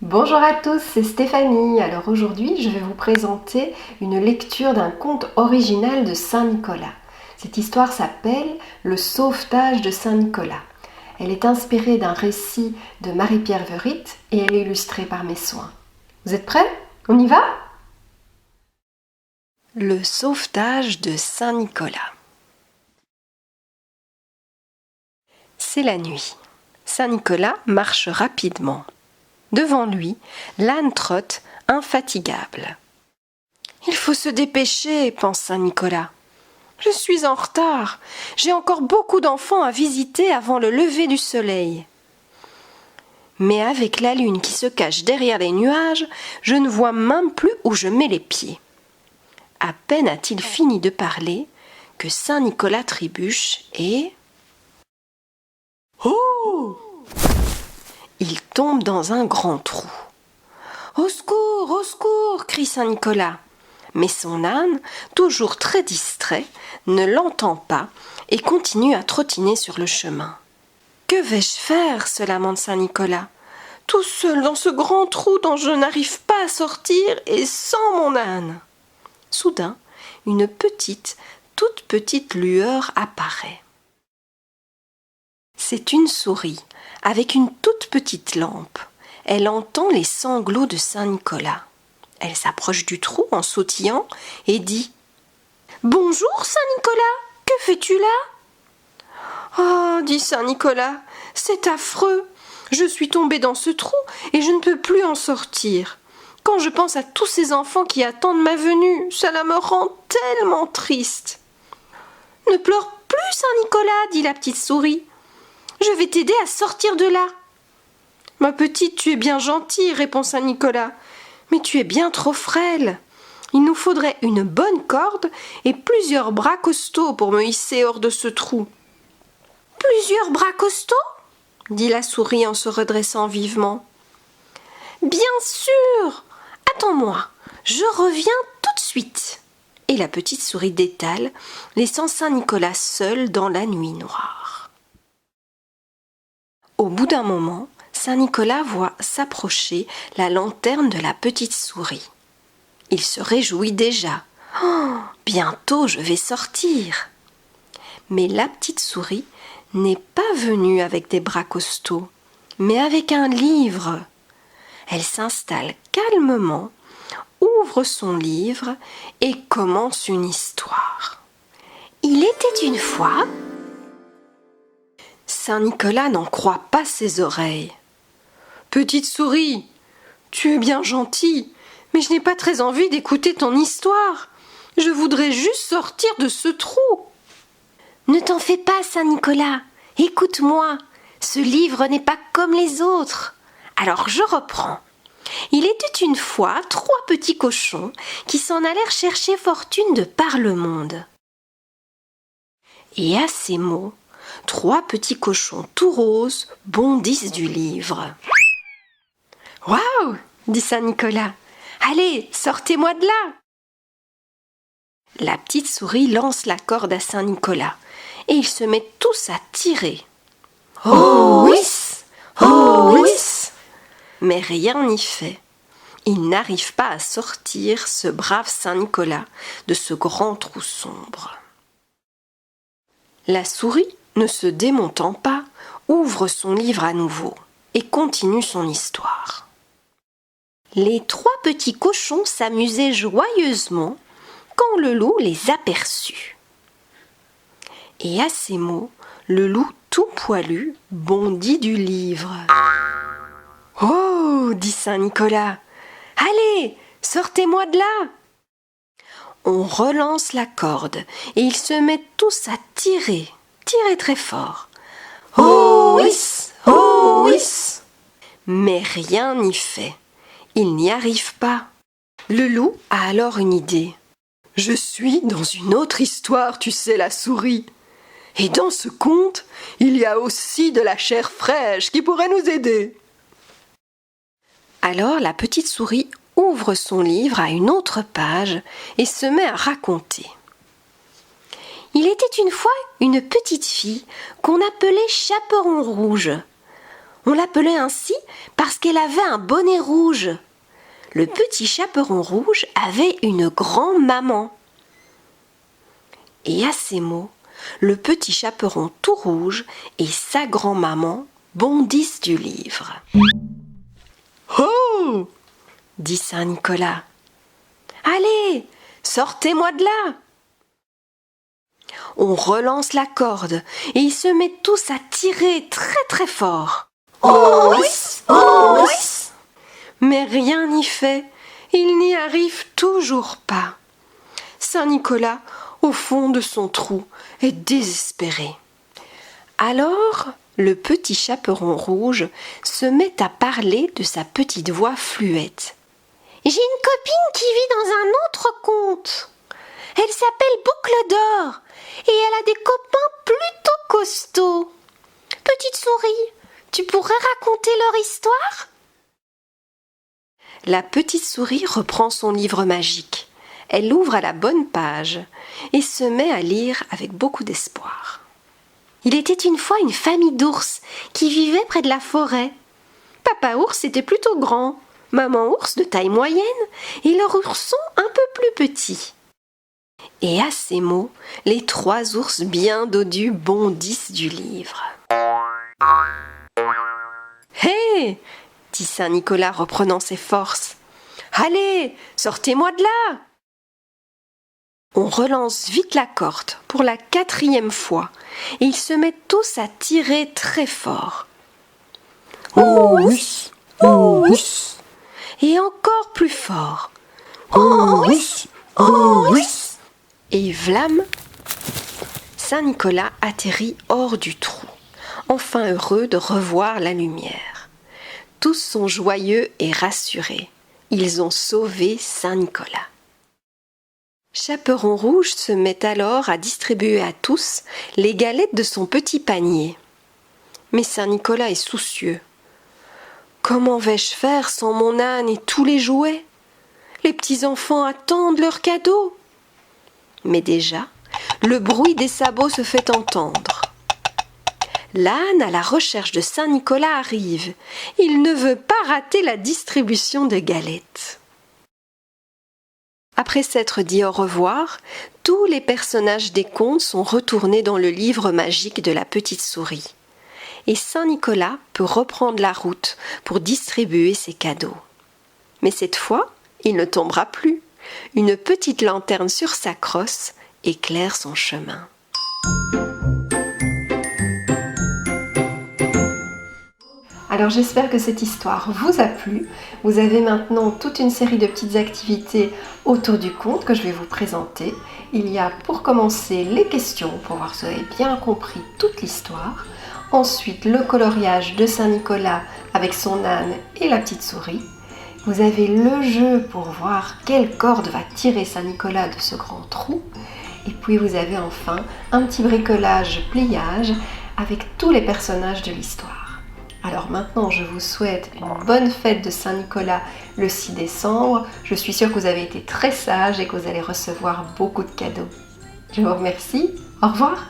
Bonjour à tous, c'est Stéphanie. Alors aujourd'hui, je vais vous présenter une lecture d'un conte original de Saint Nicolas. Cette histoire s'appelle Le sauvetage de Saint Nicolas. Elle est inspirée d'un récit de Marie-Pierre Verit et elle est illustrée par mes soins. Vous êtes prêts? On y va? Le sauvetage de Saint Nicolas. C'est la nuit. Saint Nicolas marche rapidement. Devant lui, l'âne trotte, infatigable. « Il faut se dépêcher, pense Saint Nicolas. Je suis en retard. J'ai encore beaucoup d'enfants à visiter avant le lever du soleil. Mais avec la lune qui se cache derrière les nuages, je ne vois même plus où je mets les pieds. » À peine a-t-il fini de parler que Saint Nicolas trébuche et... Oh! Il tombe dans un grand trou. « Au secours, au secours !» crie Saint Nicolas. Mais son âne, toujours très distrait, ne l'entend pas et continue à trottiner sur le chemin. « Que vais-je faire ?» se lamente Saint Nicolas. « Tout seul dans ce grand trou dont je n'arrive pas à sortir et sans mon âne !» Soudain, une petite, toute petite lueur apparaît. C'est une souris, avec une toute petite lampe. Elle entend les sanglots de Saint Nicolas. Elle s'approche du trou en sautillant et dit « Bonjour Saint Nicolas, que fais-tu là ?»« Oh, dit Saint Nicolas, c'est affreux. Je suis tombé dans ce trou et je ne peux plus en sortir. Quand je pense à tous ces enfants qui attendent ma venue, cela me rend tellement triste. »« Ne pleure plus Saint Nicolas, dit la petite souris. Je vais t'aider à sortir de là. »« Ma petite, tu es bien gentille, répond Saint Nicolas, mais tu es bien trop frêle. Il nous faudrait une bonne corde et plusieurs bras costauds pour me hisser hors de ce trou. »« Plusieurs bras costauds ?» dit la souris en se redressant vivement. « Bien sûr! Attends-moi, je reviens tout de suite. » Et la petite souris détale, laissant Saint Nicolas seul dans la nuit noire. Au bout d'un moment, Saint Nicolas voit s'approcher la lanterne de la petite souris. Il se réjouit déjà. « Oh, bientôt je vais sortir !» Mais la petite souris n'est pas venue avec des bras costauds, mais avec un livre. Elle s'installe calmement, ouvre son livre et commence une histoire. Il était une fois... Saint Nicolas n'en croit pas ses oreilles. « Petite souris, tu es bien gentille, mais je n'ai pas très envie d'écouter ton histoire. Je voudrais juste sortir de ce trou. »« Ne t'en fais pas, Saint Nicolas, écoute-moi, ce livre n'est pas comme les autres. Alors je reprends. Il était une fois 3 petits cochons qui s'en allèrent chercher fortune de par le monde. » Et à ces mots, 3 petits cochons tout roses bondissent du livre. « Waouh !» dit Saint Nicolas. « Allez, sortez-moi de là !» La petite souris lance la corde à Saint Nicolas et ils se mettent tous à tirer. « Oh whiss ! Oh whiss !» Mais rien n'y fait. Il n'arrive pas à sortir, ce brave Saint Nicolas, de ce grand trou sombre. La souris, ne se démontant pas, ouvre son livre à nouveau et continue son histoire. Les 3 petits cochons s'amusaient joyeusement quand le loup les aperçut. Et à ces mots, le loup tout poilu bondit du livre. « Oh !» dit Saint Nicolas. « Allez, sortez-moi de là !» On relance la corde et ils se mettent tous à tirer très fort. « Oh whiss ! Oh whiss !» Mais rien n'y fait. Il n'y arrive pas. Le loup a alors une idée. « Je suis dans une autre histoire, tu sais, la souris. Et dans ce conte, il y a aussi de la chair fraîche qui pourrait nous aider. » Alors la petite souris ouvre son livre à une autre page et se met à raconter. Il était une fois une petite fille qu'on appelait Chaperon Rouge. On l'appelait ainsi parce qu'elle avait un bonnet rouge. Le petit chaperon rouge avait une grand-maman. Et à ces mots, le petit chaperon tout rouge et sa grand-maman bondissent du livre. « Oh !» dit Saint Nicolas. « Allez, sortez-moi de là !» On relance la corde et ils se mettent tous à tirer très très fort. Oh oui, oh oui. Mais rien n'y fait, il n'y arrive toujours pas. Saint Nicolas, au fond de son trou, est désespéré. Alors, le petit chaperon rouge se met à parler de sa petite voix fluette. « J'ai une copine qui vit dans un autre conte. Elle s'appelle Boucle d'Or et elle a des copains plutôt costauds. Petite souris, tu pourrais raconter leur histoire ?» La petite souris reprend son livre magique. Elle ouvre à la bonne page et se met à lire avec beaucoup d'espoir. Il était une fois une famille d'ours qui vivait près de la forêt. Papa ours était plutôt grand, maman ours de taille moyenne et leur ourson un peu plus petit. Et à ces mots, les 3 ours bien dodus bondissent du livre. « Hé !» dit Saint Nicolas reprenant ses forces. « Allez, sortez-moi de là !» On relance vite la corde pour la 4e fois et ils se mettent tous à tirer très fort. Oh oui, oh oui. Et encore plus fort. Oh oui, oh oui. Et vlam, Saint Nicolas atterrit hors du trou, enfin heureux de revoir la lumière. Tous sont joyeux et rassurés. Ils ont sauvé Saint Nicolas. Chaperon rouge se met alors à distribuer à tous les galettes de son petit panier. Mais Saint Nicolas est soucieux. Comment vais-je faire sans mon âne et tous les jouets ? Les petits-enfants attendent leurs cadeaux. Mais déjà, le bruit des sabots se fait entendre. L'âne à la recherche de Saint Nicolas arrive. Il ne veut pas rater la distribution de galettes. Après s'être dit au revoir, tous les personnages des contes sont retournés dans le livre magique de la petite souris. Et Saint Nicolas peut reprendre la route pour distribuer ses cadeaux. Mais cette fois, il ne tombera plus. Une petite lanterne sur sa crosse éclaire son chemin. Alors j'espère que cette histoire vous a plu. Vous avez maintenant toute une série de petites activités autour du conte que je vais vous présenter. Il y a pour commencer les questions pour voir si vous avez bien compris toute l'histoire. Ensuite le coloriage de Saint Nicolas avec son âne et la petite souris. Vous avez le jeu pour voir quelle corde va tirer Saint Nicolas de ce grand trou. Et puis vous avez enfin un petit bricolage pliage avec tous les personnages de l'histoire. Alors maintenant, je vous souhaite une bonne fête de Saint-Nicolas le 6 décembre. Je suis sûre que vous avez été très sages et que vous allez recevoir beaucoup de cadeaux. Je vous remercie. Au revoir.